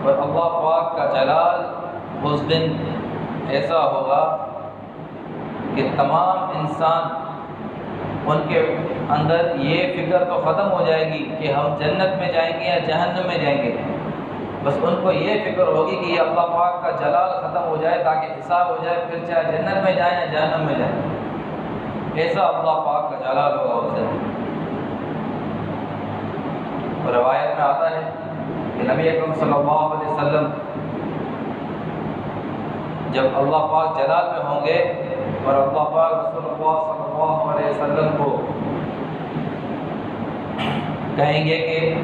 اور اللہ پاک کا جلال اس دن ایسا ہوگا کہ تمام انسان ان کے اندر یہ فکر تو ختم ہو جائے گی کہ ہم جنت میں جائیں گے یا جہنم میں جائیں گے، بس ان کو یہ فکر ہوگی کہ یہ اللہ پاک کا جلال ختم ہو جائے تاکہ حساب ہو جائے، پھر چاہے جنت میں جائیں یا جہنم میں جائیں۔ ایسا اللہ پاک کا جلال ہوگا اس دن۔ اور روایت میں آتا ہے کہ نبی اکرم صلی اللہ علیہ وسلم جب اللہ پاک جلال میں ہوں گے اور اللہ پاک رسول اللہ صلی اللہ علیہ وسلم کو کہیں گے کہ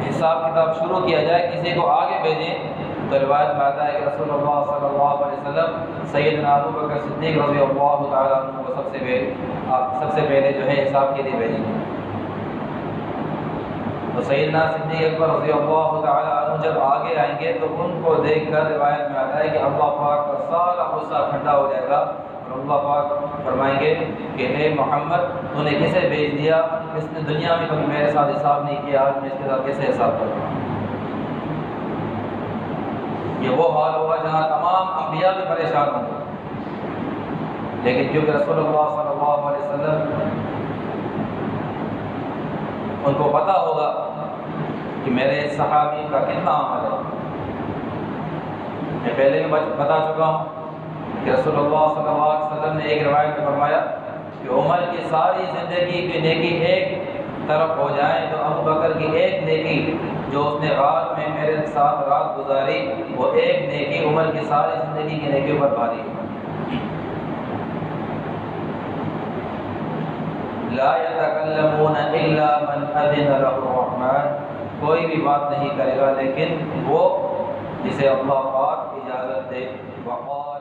حساب کتاب شروع کیا جائے، کسی کو آگے بھیجیں، تو روایت میں آتا ہے کہ رسول اللہ صلی اللہ علیہ وسلم سیدنا ابو بکر صدیق رضی اللہ تعالیٰ عنہ کو سب سے پہلے جو ہے حساب کے لیے بھیجیں گے۔ تو سیدنا صدیق اکبر رضی اللہ تعالیٰ عنہ جب آگے آئیں گے تو ان کو دیکھ کر روایت میں آتا ہے کہ اللہ پاک کا سارا غصہ ٹھنڈا ہو جائے گا اور اللہ پاک فرمائیں گے کہ اے محمد تو نے کسے بھیج دیا، اس نے دنیا میں کبھی میرے ساتھ حساب نہیں کیا، آج میں اس کے ساتھ کیسے حساب کروں؟ یہ وہ حال ہوگا جہاں تمام انبیاء بھی پریشان ہوں گے، لیکن کیونکہ رسول اللہ صلی اللہ علیہ وسلم ان کو پتہ ہوگا کہ میرے صحابی کا کتنا عمل ہے۔ میں پہلے بھی بتا چکا ہوں کہ رسول اللہ صلی اللہ علیہ وسلم نے ایک روایت میں فرمایا کہ عمر کی ساری زندگی کی نیکی ایک طرف ہو جائے تو ابو بکر کی ایک نیکی جو اس نے رات میں میرے ساتھ رات گزاری، وہ ایک نیکی عمر کی ساری زندگی کی نیکیوں پر بھاری ہے۔ لا يتكلمون الا من اذن له الرحمن، کوئی بھی بات نہیں کرے گا لیکن وہ جسے اللہ پاک اجازت دے۔ وقال